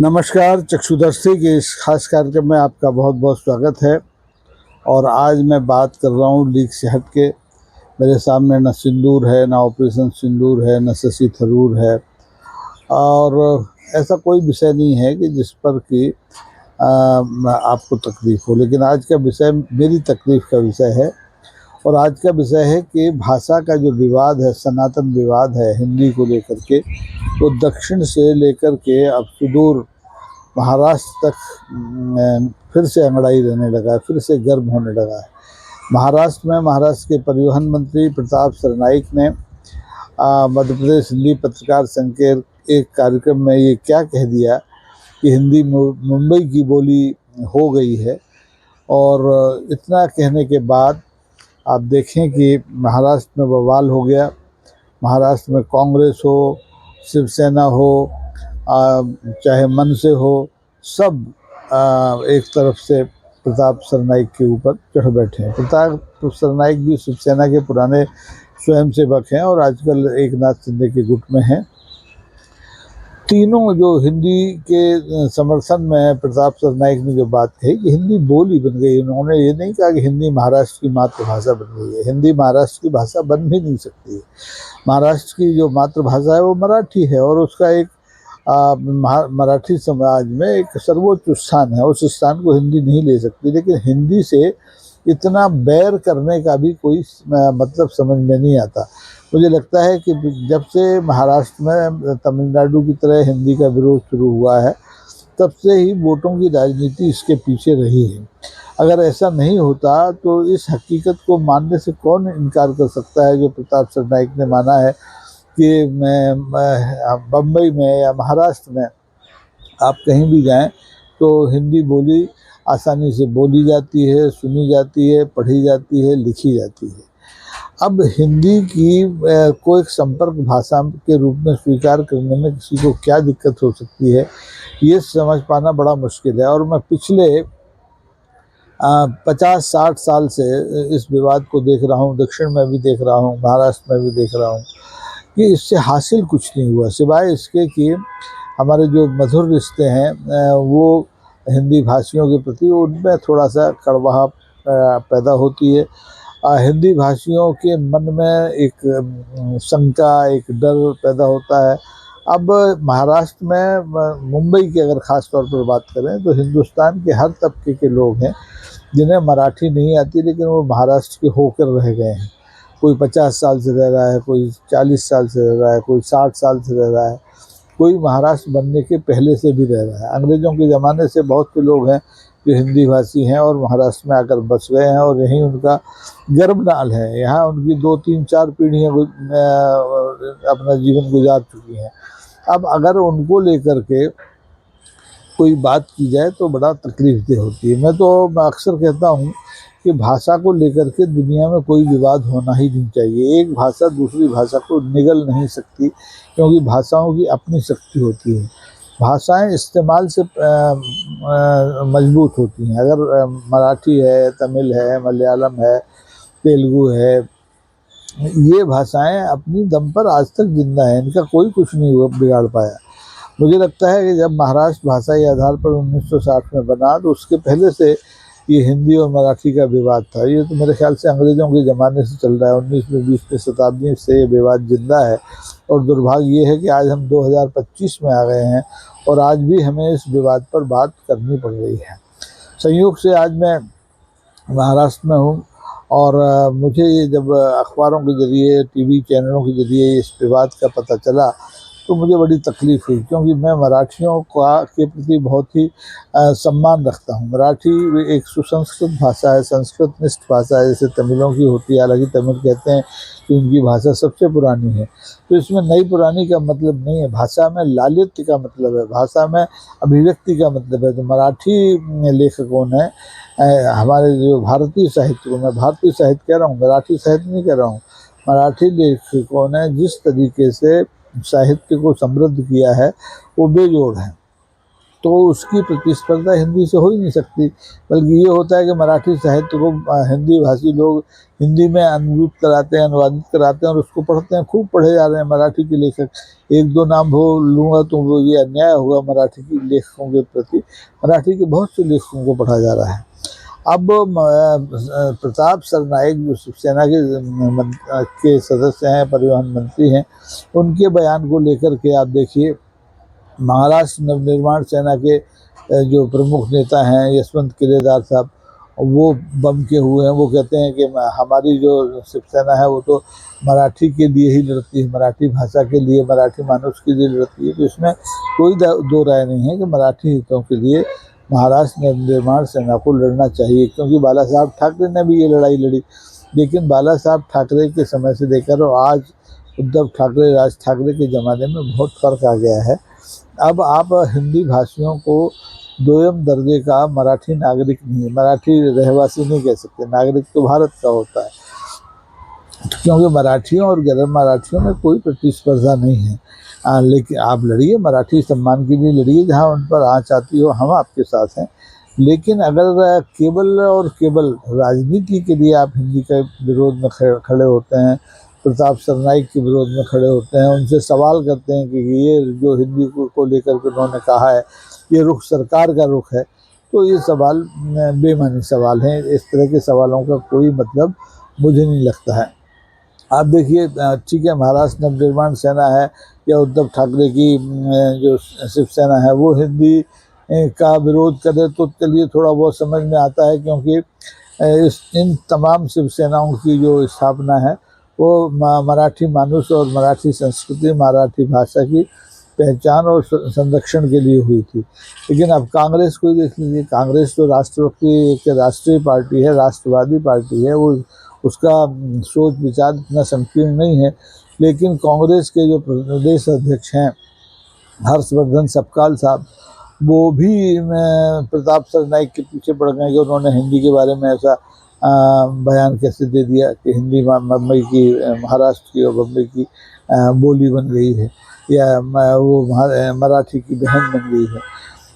नमस्कार, चक्षुदर्शी के इस खास कार्यक्रम में आपका बहुत बहुत स्वागत है। और आज मैं बात कर रहा हूँ लीक से हट के। मेरे सामने न सिंदूर है, न ऑपरेशन सिंदूर है, न शशि थरूर है, और ऐसा कोई विषय नहीं है कि जिस पर कि आपको तकलीफ़ हो। लेकिन आज का विषय मेरी तकलीफ़ का विषय है, और आज का विषय है कि भाषा का जो विवाद है, सनातन विवाद है हिंदी को लेकर के, वो दक्षिण से लेकर के अब सुदूर महाराष्ट्र तक फिर से अंगड़ाई रहने लगा है, फिर से गर्म होने लगा है। महाराष्ट्र में महाराष्ट्र के परिवहन मंत्री प्रताप सरनाईक ने मध्य प्रदेश हिंदी पत्रकार संघ के एक कार्यक्रम में ये क्या कह दिया कि हिंदी मुंबई की बोली हो गई है। और इतना कहने के बाद आप देखें कि महाराष्ट्र में बवाल हो गया। महाराष्ट्र में कांग्रेस हो, शिवसेना हो, चाहे मन से हो, सब एक तरफ से प्रताप सरनाईक के ऊपर चढ़ बैठे हैं। प्रताप सरनाईक भी शिवसेना के पुराने स्वयंसेवक हैं और आजकल एकनाथ शिंदे के गुट में हैं। तीनों जो हिंदी के समर्थन में प्रताप सरनाईक ने जो बात कही कि हिंदी बोली बन गई, उन्होंने ये नहीं कहा कि हिंदी महाराष्ट्र की मातृभाषा बन गई है। हिंदी महाराष्ट्र की भाषा बन भी नहीं सकती है। महाराष्ट्र की जो मातृभाषा है वो मराठी है, और उसका एक मराठी समाज में एक सर्वोच्च स्थान है। उस स्थान को हिंदी नहीं ले सकती। लेकिन हिंदी से इतना बैर करने का भी कोई मतलब समझ में नहीं आता। मुझे लगता है कि जब से महाराष्ट्र में तमिलनाडु की तरह हिंदी का विरोध शुरू हुआ है, तब से ही वोटों की राजनीति इसके पीछे रही है। अगर ऐसा नहीं होता तो इस हकीकत को मानने से कौन इनकार कर सकता है जो प्रताप सरनाईक ने माना है कि बम्बई में या महाराष्ट्र में आप कहीं भी जाएं तो हिंदी बोली आसानी से बोली जाती है, सुनी जाती है, पढ़ी जाती है, लिखी जाती है। अब हिंदी की को एक संपर्क भाषा के रूप में स्वीकार करने में किसी को क्या दिक्कत हो सकती है, ये समझ पाना बड़ा मुश्किल है। और मैं पिछले 50-60 साल से इस विवाद को देख रहा हूँ। दक्षिण में भी देख रहा हूँ, महाराष्ट्र में भी देख रहा हूँ कि इससे हासिल कुछ नहीं हुआ, सिवाय इसके कि हमारे जो मधुर रिश्ते हैं वो हिंदी भाषियों के प्रति, उनमें थोड़ा सा कड़वाहट पैदा होती है। हिंदी भाषियों के मन में एक शंका, एक डर पैदा होता है। अब महाराष्ट्र में मुंबई की अगर ख़ास तौर पर बात करें तो हिंदुस्तान के हर तबके के लोग हैं जिन्हें मराठी नहीं आती, लेकिन वो महाराष्ट्र के होकर रह गए हैं। कोई 50 साल से रह रहा है, कोई 40 साल से रह रहा है, कोई 60 साल से रह रहा है, कोई महाराष्ट्र बनने के पहले से भी रह रहा है। अंग्रेज़ों के ज़माने से बहुत से लोग हैं जो हिंदी भाषी हैं और महाराष्ट्र में आकर बस गए हैं, और यहीं उनका गर्भनाल है। यहाँ उनकी 2-3-4 पीढ़ियाँ अपना जीवन गुजार चुकी हैं। अब अगर उनको लेकर के कोई बात की जाए तो बड़ा तकलीफदेह होती है। मैं अक्सर कहता हूँ कि भाषा को लेकर के दुनिया में कोई विवाद होना ही नहीं चाहिए। एक भाषा दूसरी भाषा को निगल नहीं सकती, क्योंकि भाषाओं की अपनी शक्ति होती है। भाषाएं इस्तेमाल से मजबूत होती हैं। अगर मराठी है, तमिल है, मलयालम है, तेलुगु है, ये भाषाएं अपनी दम पर आज तक जिंदा हैं। इनका कोई कुछ नहीं बिगाड़ पाया। मुझे लगता है कि जब महाराष्ट्र भाषाई आधार पर 1960 में बना, तो उसके पहले से ये हिंदी और मराठी का विवाद था। ये तो मेरे ख्याल से अंग्रेज़ों के ज़माने से चल रहा है। 19वीं 20वीं शताब्दी से ये विवाद जिंदा है। और दुर्भाग्य ये है कि आज हम 2025 में आ गए हैं और आज भी हमें इस विवाद पर बात करनी पड़ रही है। संयोग से आज मैं महाराष्ट्र में हूँ, और मुझे ये जब अखबारों के ज़रिए, टीवी चैनलों के ज़रिए इस विवाद का पता चला तो मुझे बड़ी तकलीफ़ हुई, क्योंकि मैं मराठियों के प्रति बहुत ही सम्मान रखता हूँ। मराठी एक सुसंस्कृत भाषा है, संस्कृतनिष्ठ भाषा है, जैसे तमिलों की होती है। हालांकि तमिल कहते हैं कि उनकी भाषा सबसे पुरानी है। तो इसमें नई पुरानी का मतलब नहीं है। भाषा में लालित्य का मतलब है, भाषा में अभिव्यक्ति का मतलब है। तो मराठी लेखकों ने हमारे जो भारतीय साहित्य को, मैं भारतीय साहित्य कह रहा हूँ, मराठी साहित्य नहीं कह रहा हूँ, मराठी लेखकों ने जिस तरीके से साहित्य को समृद्ध किया है वो बेजोड़ है। तो उसकी प्रतिस्पर्धा हिंदी से हो ही नहीं सकती। बल्कि ये होता है कि मराठी साहित्य को हिंदी भाषी लोग हिंदी में अनुवादित कराते हैं, और उसको पढ़ते हैं, खूब पढ़े जा रहे हैं मराठी के लेखक। एक दो नाम भूल लूँगा तो वो ये अन्याय होगा मराठी के लेखकों के प्रति। मराठी के बहुत से लेखकों को पढ़ा जा रहा है। अब प्रताप सरनाईक जो शिवसेना के सदस्य हैं, परिवहन मंत्री हैं, उनके बयान को लेकर के आप देखिए, महाराष्ट्र नवनिर्माण सेना के जो प्रमुख नेता हैं यशवंत किलेदार साहब, वो बम के हुए हैं। वो कहते हैं कि हमारी जो शिवसेना है वो तो मराठी के लिए ही लड़ती है, मराठी भाषा के लिए, मराठी मानुष के लिए लड़ती है। तो इसमें कोई दो राय नहीं है कि मराठी हितों के लिए महाराष्ट्र नवनिर्माण सेना को लड़ना चाहिए, क्योंकि बाला साहब ठाकरे ने भी ये लड़ाई लड़ी। लेकिन बाला साहब ठाकरे के समय से लेकर और आज उद्धव ठाकरे, राज ठाकरे के ज़माने में बहुत फ़र्क आ गया है। अब आप हिंदी भाषियों को दोयम दर्जे का मराठी नागरिक नहीं, मराठी रहवासी नहीं कह सकते। नागरिक तो भारत का होता है, क्योंकि मराठियों और गैर मराठियों में कोई प्रतिस्पर्धा नहीं है। लेकिन आप लड़िए, मराठी सम्मान के लिए लड़िए, जहाँ उन पर आँच आती हो, हम आपके साथ हैं। लेकिन अगर केवल और केवल राजनीति के लिए आप हिंदी के विरोध में खड़े होते हैं, प्रताप सरनाईक के विरोध में खड़े होते हैं, उनसे सवाल करते हैं कि ये जो हिंदी को लेकर के उन्होंने कहा है, ये रुख सरकार का रुख है, तो ये सवाल बेमानी सवाल हैं। इस तरह के सवालों का कोई मतलब मुझे नहीं लगता है। आप देखिए, ठीक है, महाराष्ट्र नवनिर्माण सेना है या उद्धव ठाकरे की जो शिवसेना है, वो हिंदी का विरोध करे तो चलिए थोड़ा बहुत समझ में आता है, क्योंकि इन तमाम शिवसेनाओं की जो स्थापना है वो मराठी मानुष और मराठी संस्कृति, मराठी भाषा की पहचान और संरक्षण के लिए हुई थी। लेकिन अब कांग्रेस को देख लीजिए, कांग्रेस तो राष्ट्र की एक राष्ट्रीय पार्टी है, राष्ट्रवादी पार्टी है, वो उसका सोच विचार इतना संकीर्ण नहीं है। लेकिन कांग्रेस के जो प्रदेश अध्यक्ष हैं हर्षवर्धन सपकाल साहब, वो भी प्रताप सरनाईक के पीछे पड़ गए कि उन्होंने हिंदी के बारे में ऐसा बयान कैसे दे दिया कि हिंदी बम्बई की, महाराष्ट्र की और बम्बई की बोली बन गई है, या वो मराठी की बहन बन गई है।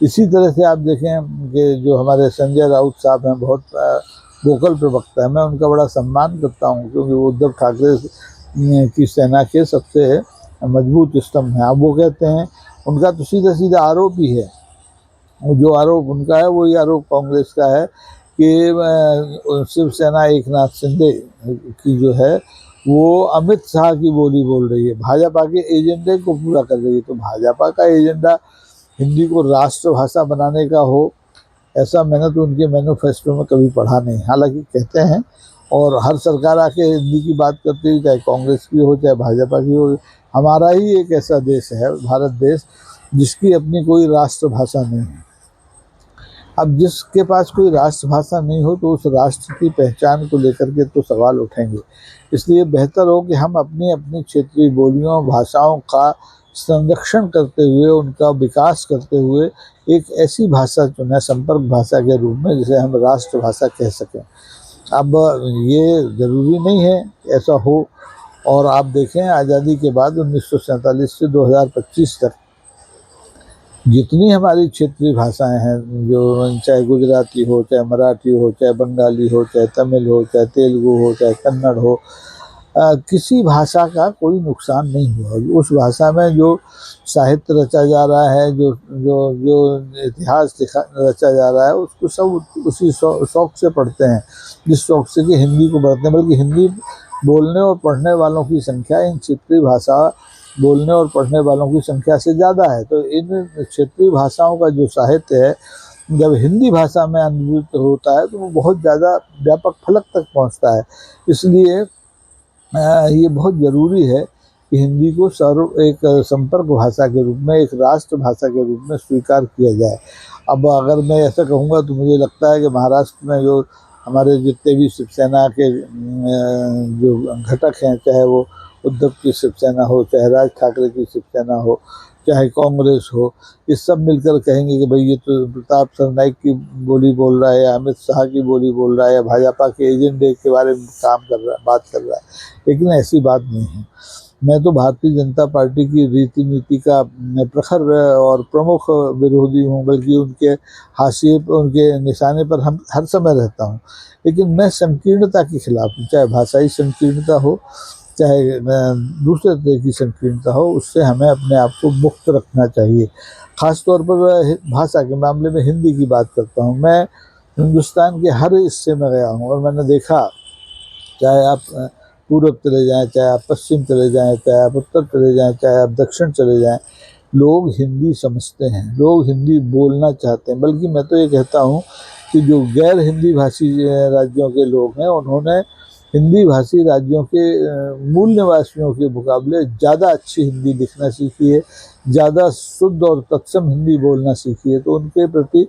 इसी तरह से आप देखें कि जो हमारे संजय राउत साहब हैं, बहुत वोकल प्रवक्ता है, मैं उनका बड़ा सम्मान करता हूँ, क्योंकि वो उद्धव ठाकरे की सेना के सबसे मजबूत स्तंभ हैं। अब वो कहते हैं, उनका तो सीधा सीधा आरोप ही है, जो आरोप उनका है वही आरोप कांग्रेस का है कि शिवसेना एकनाथ शिंदे की जो है वो अमित शाह की बोली बोल रही है, भाजपा के एजेंडे को पूरा कर रही है। तो भाजपा का एजेंडा हिंदी को राष्ट्रभाषा बनाने का हो, ऐसा मैंने तो उनके मैनिफेस्टो में कभी पढ़ा नहीं। हालांकि कहते हैं, और हर सरकार आके हिंदी की बात करती है, चाहे कांग्रेस की हो चाहे भाजपा की हो। हमारा ही एक ऐसा देश है, भारत देश, जिसकी अपनी कोई राष्ट्रभाषा नहीं है। अब जिसके पास कोई राष्ट्रभाषा नहीं हो तो उस राष्ट्र की पहचान को लेकर के तो सवाल उठेंगे। इसलिए बेहतर हो कि हम अपनी अपनी क्षेत्रीय बोलियों, भाषाओं का संरक्षण करते हुए, उनका विकास करते हुए एक ऐसी भाषा चुनें संपर्क भाषा के रूप में, जिसे हम राष्ट्रभाषा कह सकें। अब ये ज़रूरी नहीं है ऐसा हो। और आप देखें, आज़ादी के बाद 1947 से 2025 तक जितनी हमारी क्षेत्रीय भाषाएं हैं, जो चाहे गुजराती हो, चाहे मराठी हो, चाहे बंगाली हो, चाहे तमिल हो, चाहे तेलुगु हो, चाहे कन्नड़ हो, किसी भाषा का कोई नुकसान नहीं हुआ। उस भाषा में जो साहित्य रचा जा रहा है, जो जो जो इतिहास रचा जा रहा है, उसको सब उसी शौक़ से पढ़ते हैं, जिस शौक़ से कि हिंदी को पढ़ते हैं। बल्कि हिंदी बोलने और पढ़ने वालों की संख्या इन क्षेत्रीय भाषा बोलने और पढ़ने वालों की संख्या से ज़्यादा है। तो इन क्षेत्रीय भाषाओं का जो साहित्य है, जब हिंदी भाषा में अनुवादित होता है तो वो बहुत ज़्यादा व्यापक फलक तक पहुंचता है। इसलिए ये बहुत ज़रूरी है कि हिंदी को एक संपर्क भाषा के रूप में, एक राष्ट्र भाषा के रूप में स्वीकार किया जाए। अब अगर मैं ऐसा कहूँगा तो मुझे लगता है कि महाराष्ट्र में जो हमारे जितने भी शिवसेना के जो घटक हैं, चाहे वो उद्धव की शिवसेना हो, चाहे राज ठाकरे की शिवसेना हो, चाहे कांग्रेस हो, ये सब मिलकर कहेंगे कि भाई ये तो प्रताप सरनाईक की बोली बोल रहा है, या अमित शाह की बोली बोल रहा है, या भाजपा के एजेंडे के बारे में काम कर रहा है, बात कर रहा है। लेकिन ऐसी बात नहीं है। मैं तो भारतीय जनता पार्टी की रीति नीति का प्रखर और प्रमुख विरोधी हूँ, बल्कि उनके हाशिए पर, उनके निशाने पर हम हर समय रहता हूँ। लेकिन मैं संकीर्णता के खिलाफ हूँ, चाहे भाषाई संकीर्णता हो, चाहे दूसरे तरह की संकीर्णता हो, उससे हमें अपने आप को मुक्त रखना चाहिए। ख़ास तौर पर भाषा के मामले में हिंदी की बात करता हूँ। मैं हिंदुस्तान के हर हिस्से में गया हूँ और मैंने देखा, चाहे आप पूरब चले जाएं, चाहे आप पश्चिम चले जाएं, चाहे आप उत्तर चले जाएं, चाहे आप दक्षिण चले जाएं, लोग हिंदी समझते हैं, लोग हिंदी बोलना चाहते हैं। बल्कि मैं तो ये कहता हूँ कि जो गैर हिंदी भाषी राज्यों के लोग हैं, उन्होंने हिंदी भाषी राज्यों के मूल निवासियों के मुकाबले ज़्यादा अच्छी हिंदी लिखना सीखी है, ज़्यादा शुद्ध और तत्सम हिंदी बोलना सीखी है। तो उनके प्रति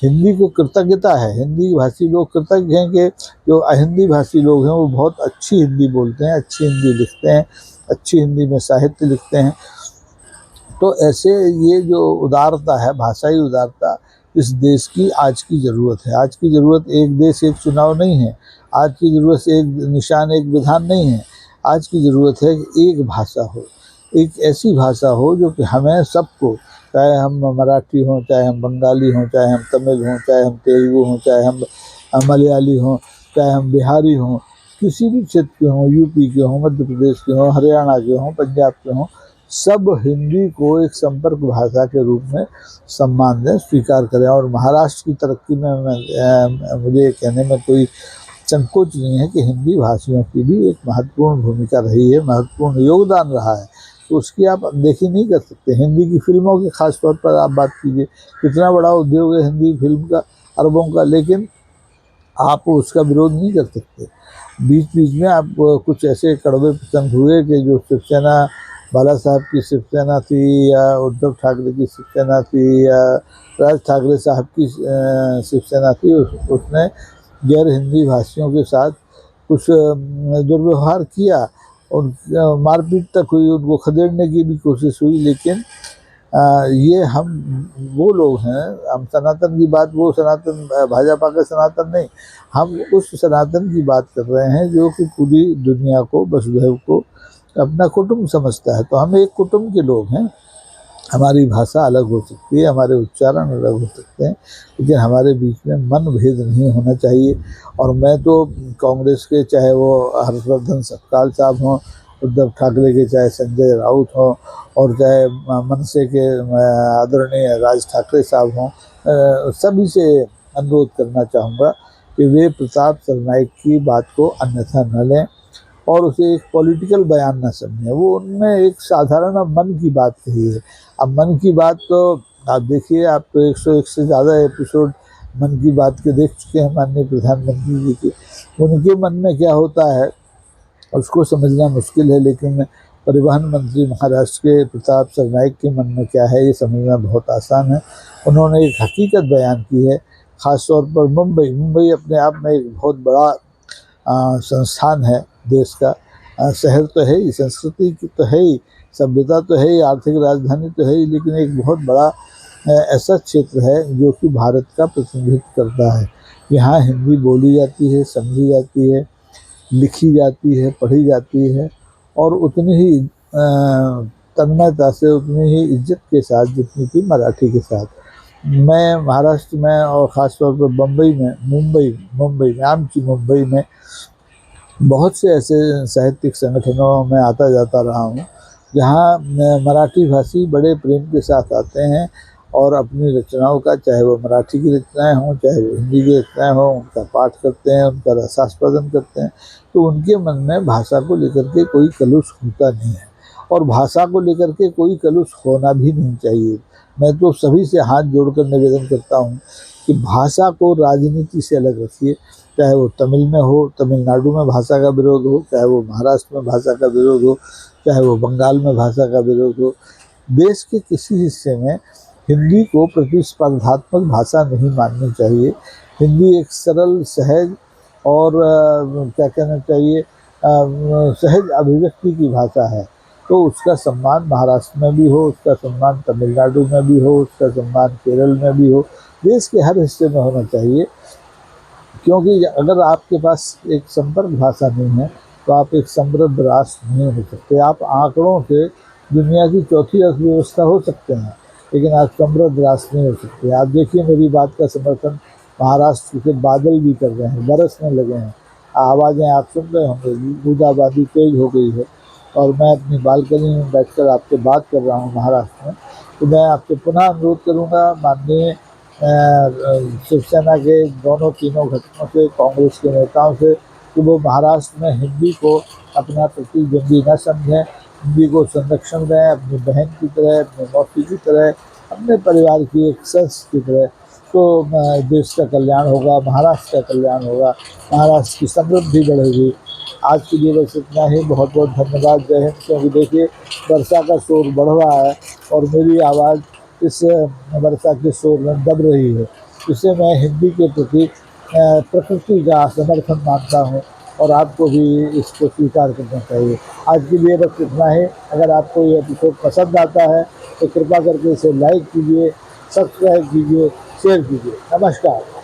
हिंदी को कृतज्ञता है। हिंदी भाषी लोग कृतज्ञ हैं कि जो अहिंदी भाषी लोग हैं वो बहुत अच्छी हिंदी बोलते हैं, अच्छी हिंदी लिखते हैं, अच्छी हिंदी में साहित्य लिखते हैं। तो ऐसे ये जो उदारता है, भाषाई उदारता, इस देश की आज की ज़रूरत है। आज की ज़रूरत एक देश एक चुनाव नहीं है, आज की ज़रूरत एक निशान एक विधान नहीं है। आज की ज़रूरत है कि एक भाषा हो, एक ऐसी भाषा हो जो कि हमें सबको, चाहे हम मराठी हों, चाहे हम बंगाली हों, चाहे हम तमिल हों, चाहे हम तेलुगु हों, चाहे हम मलयाली हों, चाहे हम बिहारी हों, किसी भी क्षेत्र के हों, यूपी के हों, मध्य प्रदेश के हों, हरियाणा के हों, पंजाब के हों, सब हिंदी को एक संपर्क भाषा के रूप में सम्मान दें, स्वीकार करें। और महाराष्ट्र की तरक्की में मुझे कहने में कोई संकोच नहीं है कि हिंदी भाषियों की भी एक महत्वपूर्ण भूमिका रही है, महत्वपूर्ण योगदान रहा है। तो उसकी आप अनदेखी नहीं कर सकते। हिंदी की फिल्मों की खास तौर पर आप बात कीजिए, कितना बड़ा उद्योग है हिंदी फिल्म का, अरबों का, लेकिन आप उसका विरोध नहीं कर सकते। बीच बीच में आप कुछ ऐसे कड़वे प्रसंग हुए कि जो शिवसेना, बाला साहब की शिवसेना थी या उद्धव ठाकरे की शिवसेना थी या राज ठाकरे साहब की शिवसेना थी, उसने गैर हिंदी भाषियों के साथ कुछ दुर्व्यवहार किया, उन मारपीट तक हुई, उनको खदेड़ने की भी कोशिश हुई। लेकिन ये हम वो लोग हैं, हम सनातन की बात, वो सनातन भाजपा का सनातन नहीं, हम उस सनातन की बात कर रहे हैं जो कि पूरी दुनिया को, वसुधैव को अपना कुटुंब समझता है। तो हम एक कुटुंब के लोग हैं। हमारी भाषा अलग हो सकती है, हमारे उच्चारण अलग हो सकते हैं, लेकिन हमारे बीच में मन भेद नहीं होना चाहिए। और मैं तो कांग्रेस के, चाहे वो हर्षवर्धन सपकाल साहब हों, उद्धव ठाकरे के चाहे संजय राउत हों, और चाहे मनसे के आदरणीय राज ठाकरे साहब हों, सभी से अनुरोध करना चाहूँगा कि वे प्रताप सरनाईक की बात को अन्यथा न लें और उसे एक पॉलिटिकल बयान न समझें। वो उनने एक साधारण मन की बात कही है। अब मन की बात तो आप देखिए, आप तो 101 से ज़्यादा एपिसोड मन की बात के देख चुके हैं माननीय प्रधानमंत्री जी के। उनके मन में क्या होता है उसको समझना मुश्किल है, लेकिन परिवहन मंत्री महाराष्ट्र के प्रताप सरनाईक के मन में क्या है ये समझना बहुत आसान है। उन्होंने एक हकीकत बयान की है। ख़ास तौर पर मुंबई अपने आप में एक बहुत बड़ा संस्थान है देश का। शहर तो है ही, संस्कृति की तो है ही, सभ्यता तो है ही, आर्थिक राजधानी तो है ही, लेकिन एक बहुत बड़ा ऐसा क्षेत्र है जो कि भारत का प्रतिनिधित्व करता है। यहाँ हिंदी बोली जाती है, समझी जाती है, लिखी जाती है, पढ़ी जाती है, और उतनी ही तन्मयता से, उतनी ही इज्जत के साथ जितनी कि मराठी के साथ। मैं महाराष्ट्र में और ख़ास तौर पर मुंबई में, आमची मुंबई में बहुत से ऐसे साहित्यिक संगठनों में आता जाता रहा हूँ, जहाँ मराठी भाषी बड़े प्रेम के साथ आते हैं और अपनी रचनाओं का, चाहे वो मराठी की रचनाएं हों, चाहे वो हिंदी की रचनाएं हों, उनका पाठ करते हैं, उनका रसास्वादन करते हैं। तो उनके मन में भाषा को लेकर के कोई कलुष होता नहीं है, और भाषा को लेकर के कोई कलुष होना भी नहीं चाहिए। मैं तो सभी से हाथ जोड़कर निवेदन करता हूँ कि भाषा को राजनीति से अलग रखिए। चाहे वो तमिल में हो, तमिलनाडु में भाषा का विरोध हो, चाहे वो महाराष्ट्र में भाषा का विरोध हो, चाहे वो बंगाल में भाषा का विरोध हो, देश के किसी हिस्से में हिंदी को प्रतिस्पर्धात्मक भाषा नहीं माननी चाहिए। हिंदी एक सरल, सहज और क्या कहना चाहिए, सहज अभिव्यक्ति की भाषा है। तो उसका सम्मान महाराष्ट्र में भी हो, उसका सम्मान तमिलनाडु में भी हो, उसका सम्मान केरल में भी हो, देश के हर हिस्से में होना चाहिए। क्योंकि अगर आपके पास एक संपर्क भाषा नहीं है तो आप एक समृद्ध राष्ट्र नहीं हो सकते। आप आंकड़ों से दुनिया की चौथी अर्थव्यवस्था हो सकते हैं, लेकिन आप समृद्ध राष्ट्र नहीं हो सकते। आप देखिए मेरी बात का समर्थन महाराष्ट्र के बादल भी कर रहे हैं, बरसने लगे हैं। आवाज़ें आप सुन रहे होंगे, बूंदाबांदी तेज हो गई है। और मैं अपनी बालकनी में बैठकर आपसे बात कर रहा हूँ महाराष्ट्र में। तो मैं आपसे पुनः अनुरोध करूँगा माननीय शिवसेना के दोनों तीनों घटकों से, कांग्रेस के नेताओं से, कि वो महाराष्ट्र में हिंदी को अपना प्रतिद्वंदी न समझें, हिंदी को संरक्षण दें, अपनी बहन की तरह, अपनी मौसी की तरह, अपने परिवार की एक सदस्य की तरह। तो देश का कल्याण होगा, महाराष्ट्र का कल्याण होगा, महाराष्ट्र की समृद्धि बढ़ेगी। आज के लिए बस इतना ही। बहुत बहुत धन्यवाद। जय हिंद। क्योंकि देखिए वर्षा का शोर बढ़ रहा है और मेरी आवाज़ इस वर्षा के शोर में दब रही है। इससे मैं हिंदी के प्रति प्रकृति का समर्थन मानता हूँ और आपको भी इसको स्वीकार करना चाहिए। आज के लिए बस इतना ही। अगर आपको ये एपिसोड पसंद आता है तो कृपा करके इसे लाइक कीजिए, सब्सक्राइब कीजिए, शेयर कीजिए। नमस्कार।